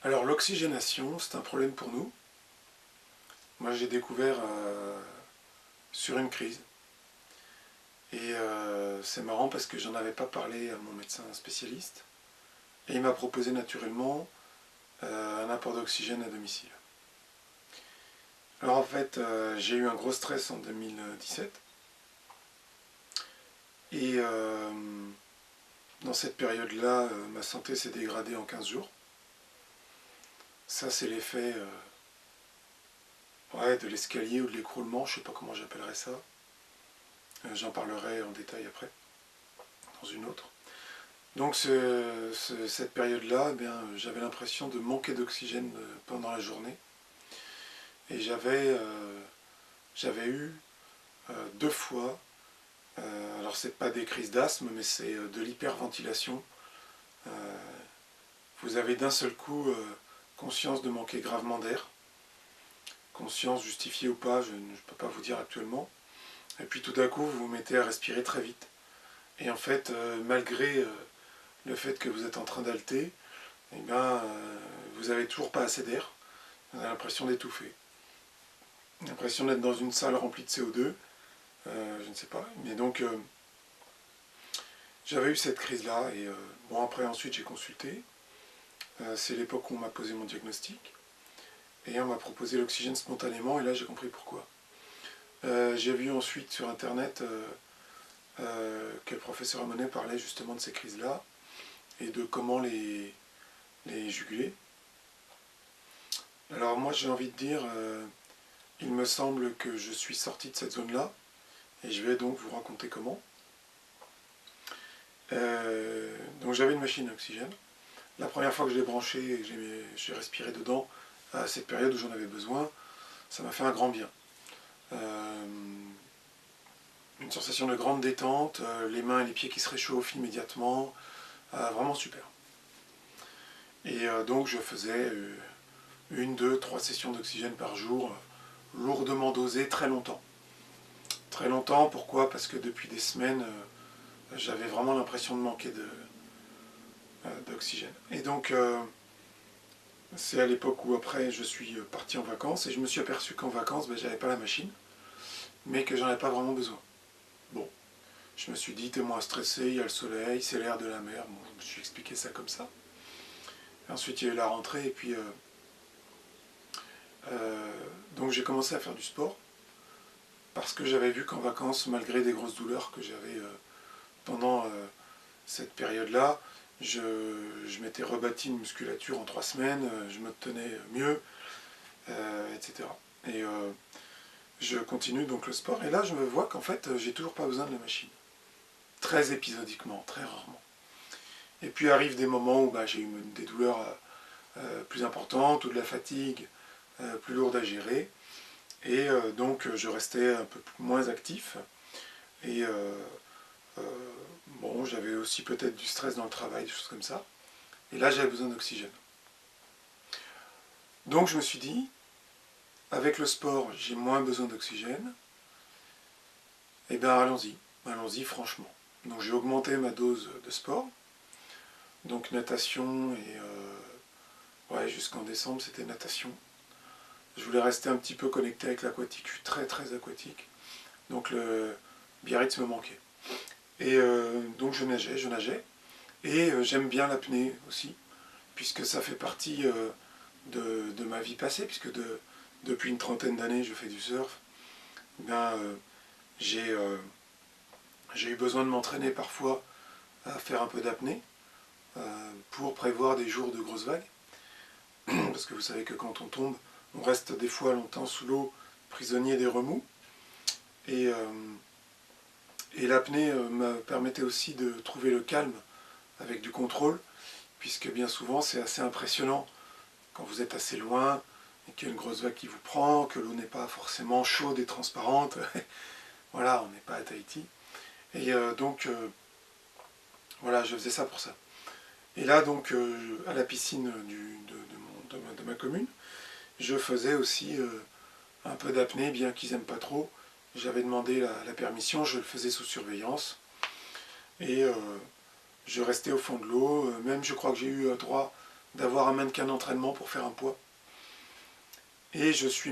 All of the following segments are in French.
Alors l'oxygénation, c'est un problème pour nous. Moi j'ai découvert sur une crise. Et c'est marrant parce que j'en avais pas parlé à mon médecin spécialiste. Et il m'a proposé naturellement un apport d'oxygène à domicile. Alors en fait, j'ai eu un gros stress en 2017. Et dans cette période-là, ma santé s'est dégradée en 15 jours. Ça c'est l'effet de l'escalier ou de l'écroulement, je ne sais pas comment j'appellerais ça. J'en parlerai en détail après, dans une autre. Donc cette période-là, j'avais l'impression de manquer d'oxygène pendant la journée. Et j'avais eu 2 fois, alors c'est pas des crises d'asthme, mais c'est de l'hyperventilation. Vous avez d'un seul coup conscience de manquer gravement d'air. Conscience justifiée ou pas, je ne peux pas vous dire actuellement. Et puis tout d'un coup, vous vous mettez à respirer très vite. Et en fait, malgré le fait que vous êtes en train d'halter, vous n'avez toujours pas assez d'air. Vous avez l'impression d'étouffer. L'impression d'être dans une salle remplie de CO2. Je ne sais pas. Mais donc, j'avais eu cette crise-là. Et bon, après, ensuite, j'ai consulté. C'est l'époque où on m'a posé mon diagnostic. Et on m'a proposé l'oxygène spontanément. Et là, j'ai compris pourquoi. J'ai vu ensuite sur Internet que le professeur Amonet parlait justement de ces crises-là et de comment les juguler. Alors moi j'ai envie de dire, il me semble que je suis sorti de cette zone-là, et je vais donc vous raconter comment. Donc j'avais une machine à oxygène. La première fois que je l'ai branchée et que j'ai respiré dedans, à cette période où j'en avais besoin, ça m'a fait un grand bien. Une sensation de grande détente, les mains et les pieds qui se réchauffent immédiatement, vraiment super. Et donc je faisais 1, 2, 3 sessions d'oxygène par jour, lourdement dosées, très longtemps. Très longtemps, pourquoi? Parce que depuis des semaines, j'avais vraiment l'impression de manquer d'oxygène. Et donc, c'est à l'époque où après je suis parti en vacances, et je me suis aperçu qu'en vacances, j'avais pas la machine, mais que j'en avais pas vraiment besoin. Bon, je me suis dit, t'es moins stressé, il y a le soleil, c'est l'air de la mer, bon, je me suis expliqué ça comme ça. Et ensuite, il y a eu la rentrée, et puis donc j'ai commencé à faire du sport, parce que j'avais vu qu'en vacances, malgré des grosses douleurs que j'avais pendant cette période-là, je m'étais rebâti une musculature en 3 semaines, je me tenais mieux, etc. Et je continue donc le sport, et là je me vois qu'en fait j'ai toujours pas besoin de la machine. Très épisodiquement, très rarement. Et puis arrivent des moments où j'ai eu des douleurs plus importantes, ou de la fatigue plus lourde à gérer, et donc je restais un peu moins actif, et bon, j'avais aussi peut-être du stress dans le travail, des choses comme ça, et là j'avais besoin d'oxygène. Donc je me suis dit, avec le sport j'ai moins besoin d'oxygène, et bien allons-y franchement. Donc j'ai augmenté ma dose de sport, donc natation, et jusqu'en décembre c'était natation. Je voulais rester un petit peu connecté avec l'aquatique, je suis très très aquatique, donc le Biarritz me manquait. Et donc je nageais, et j'aime bien l'apnée aussi, puisque ça fait partie de ma vie passée, puisque depuis une trentaine d'années je fais du surf. J'ai eu besoin de m'entraîner parfois à faire un peu d'apnée pour prévoir des jours de grosses vagues, parce que vous savez que quand on tombe, on reste des fois longtemps sous l'eau, prisonnier des remous, et l'apnée me permettait aussi de trouver le calme avec du contrôle, puisque bien souvent c'est assez impressionnant quand vous êtes assez loin et qu'il y a une grosse vague qui vous prend, que l'eau n'est pas forcément chaude et transparente. Voilà, on n'est pas à Tahiti. Et donc, voilà, je faisais ça pour ça. Et là, donc, à la piscine de ma commune, je faisais aussi un peu d'apnée, bien qu'ils n'aiment pas trop. J'avais demandé la permission, je le faisais sous surveillance. Et je restais au fond de l'eau, même je crois que j'ai eu droit d'avoir un mannequin d'entraînement pour faire un poids. Et je suis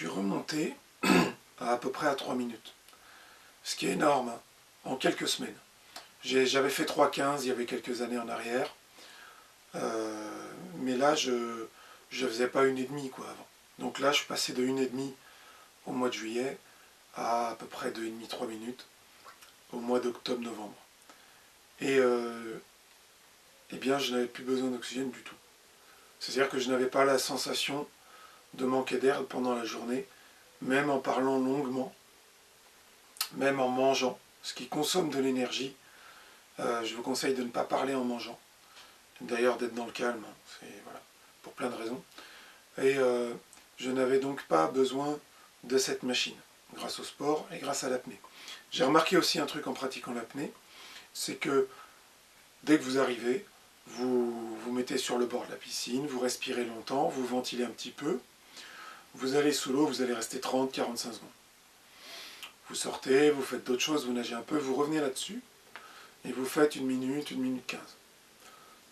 remonté à peu près à 3 minutes. Ce qui est énorme, hein, en quelques semaines. J'avais fait 3,15 il y avait quelques années en arrière. Mais là, je ne faisais pas 1,5 quoi avant. Donc là, je suis passé de 1,5 au mois de juillet à peu près 2,5-3 minutes au mois d'octobre-novembre. Et eh bien, je n'avais plus besoin d'oxygène du tout. C'est-à-dire que je n'avais pas la sensation de manquer d'air pendant la journée, même en parlant longuement, même en mangeant, ce qui consomme de l'énergie. Je vous conseille de ne pas parler en mangeant. D'ailleurs, d'être dans le calme, voilà, pour plein de raisons. Et je n'avais donc pas besoin de cette machine, grâce au sport et grâce à l'apnée. J'ai remarqué aussi un truc en pratiquant l'apnée, c'est que dès que vous arrivez, vous vous mettez sur le bord de la piscine, vous respirez longtemps, vous ventilez un petit peu, vous allez sous l'eau, vous allez rester 30-45 secondes. Vous sortez, vous faites d'autres choses, vous nagez un peu, vous revenez là-dessus, et vous faites 1 minute, 1 minute 15.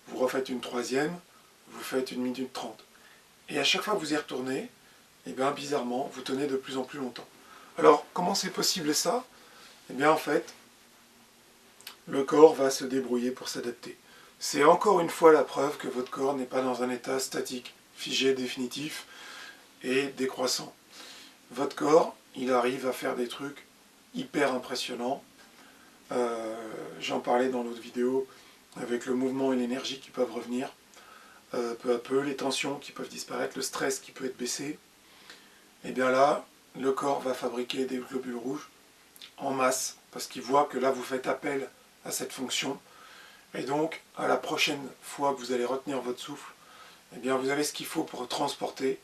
Vous refaites une troisième, vous faites 1 minute 30. Et à chaque fois que vous y retournez, et bien bizarrement, vous tenez de plus en plus longtemps. Alors, comment c'est possible ça? Eh bien en fait, le corps va se débrouiller pour s'adapter. C'est encore une fois la preuve que votre corps n'est pas dans un état statique, figé, définitif et décroissant. Votre corps, il arrive à faire des trucs hyper impressionnants. J'en parlais dans l'autre vidéo, avec le mouvement et l'énergie qui peuvent revenir peu à peu, les tensions qui peuvent disparaître, le stress qui peut être baissé. Et bien là, le corps va fabriquer des globules rouges en masse, parce qu'il voit que là vous faites appel à cette fonction. Et donc, à la prochaine fois que vous allez retenir votre souffle, eh bien vous avez ce qu'il faut pour transporter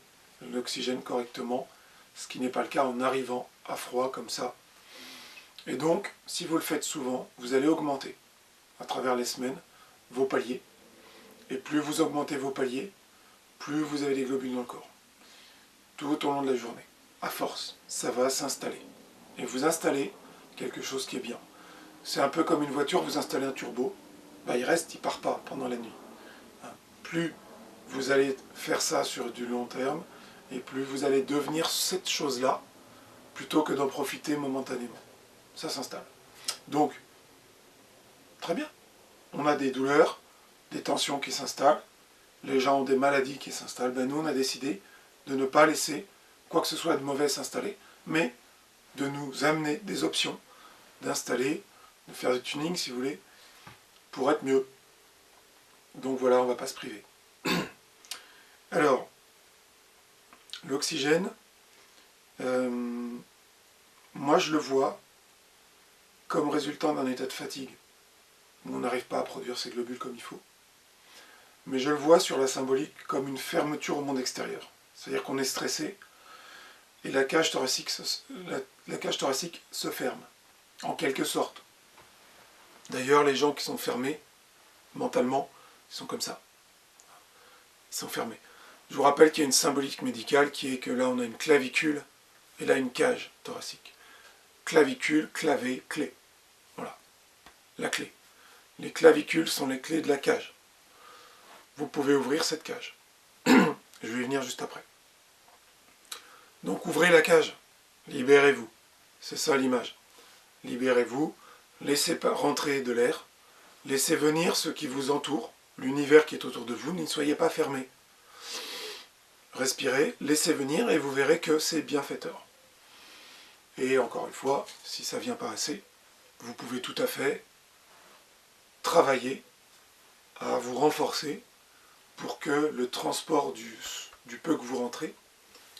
l'oxygène correctement, ce qui n'est pas le cas en arrivant à froid comme ça. Et donc, si vous le faites souvent, vous allez augmenter à travers les semaines vos paliers. Et plus vous augmentez vos paliers, plus vous avez des globules dans le corps. Tout au long de la journée. À force, ça va s'installer. Et vous installez quelque chose qui est bien. C'est un peu comme une voiture, vous installez un turbo, bah, il reste, il ne part pas pendant la nuit. Plus vous allez faire ça sur du long terme, et plus vous allez devenir cette chose-là, plutôt que d'en profiter momentanément. Ça s'installe. Donc, très bien. On a des douleurs, des tensions qui s'installent, les gens ont des maladies qui s'installent. Ben nous, on a décidé de ne pas laisser quoi que ce soit de mauvais s'installer, mais de nous amener des options, d'installer, de faire du tuning, si vous voulez, pour être mieux. Donc voilà, on ne va pas se priver. Alors, l'oxygène, moi je le vois comme résultant d'un état de fatigue, où on n'arrive pas à produire ces globules comme il faut. Mais je le vois sur la symbolique comme une fermeture au monde extérieur. C'est-à-dire qu'on est stressé, et la cage thoracique se ferme, en quelque sorte. D'ailleurs, les gens qui sont fermés, mentalement, ils sont comme ça. Ils sont fermés. Je vous rappelle qu'il y a une symbolique médicale qui est que là, on a une clavicule, et là, une cage thoracique. Clavicule, clavé, clé. Voilà, la clé. Les clavicules sont les clés de la cage. Vous pouvez ouvrir cette cage. Je vais y venir juste après. Donc ouvrez la cage, libérez-vous. C'est ça l'image. Libérez-vous, laissez rentrer de l'air, laissez venir ce qui vous entoure, l'univers qui est autour de vous, ne soyez pas fermés. Respirez, laissez venir et vous verrez que c'est bienfaiteur. Et encore une fois, si ça ne vient pas assez, vous pouvez tout à fait travailler à vous renforcer pour que le transport du peu que vous rentrez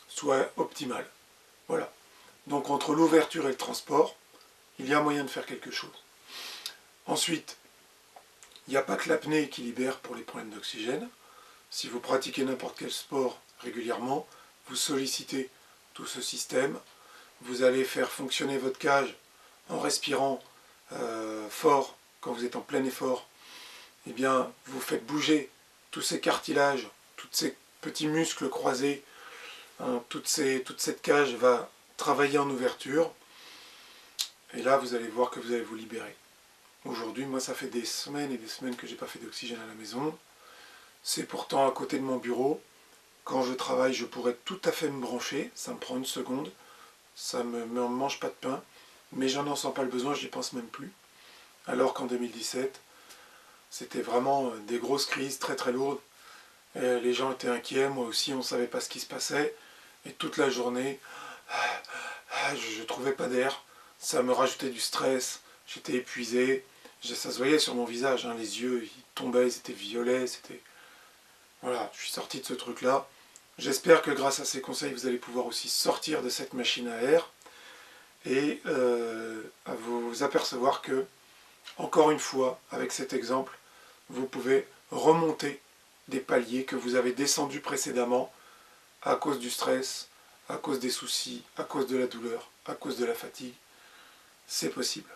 soit optimal. Voilà. Donc entre l'ouverture et le transport, il y a moyen de faire quelque chose. Ensuite, il n'y a pas que l'apnée qui libère pour les problèmes d'oxygène. Si vous pratiquez n'importe quel sport régulièrement, vous sollicitez tout ce système. Vous allez faire fonctionner votre cage en respirant fort quand vous êtes en plein effort. Eh bien, vous faites bouger tous ces cartilages, tous ces petits muscles croisés. Toute cette cage va travailler en ouverture. Et là, vous allez voir que vous allez vous libérer. Aujourd'hui, moi, ça fait des semaines et des semaines que j'ai pas fait d'oxygène à la maison. C'est pourtant à côté de mon bureau. Quand je travaille, je pourrais tout à fait me brancher. Ça me prend une seconde. Ça me mange pas de pain. Mais j'en en sens pas le besoin, j'y pense même plus. Alors qu'en 2017, c'était vraiment des grosses crises très très lourdes. Les gens étaient inquiets, moi aussi, on ne savait pas ce qui se passait. Et toute la journée, je ne trouvais pas d'air. Ça me rajoutait du stress. J'étais épuisé. Ça se voyait sur mon visage, hein, les yeux ils tombaient, ils étaient violets. Voilà, je suis sorti de ce truc-là. J'espère que grâce à ces conseils, vous allez pouvoir aussi sortir de cette machine à air et à vous apercevoir que, encore une fois, avec cet exemple, vous pouvez remonter des paliers que vous avez descendus précédemment à cause du stress, à cause des soucis, à cause de la douleur, à cause de la fatigue. C'est possible.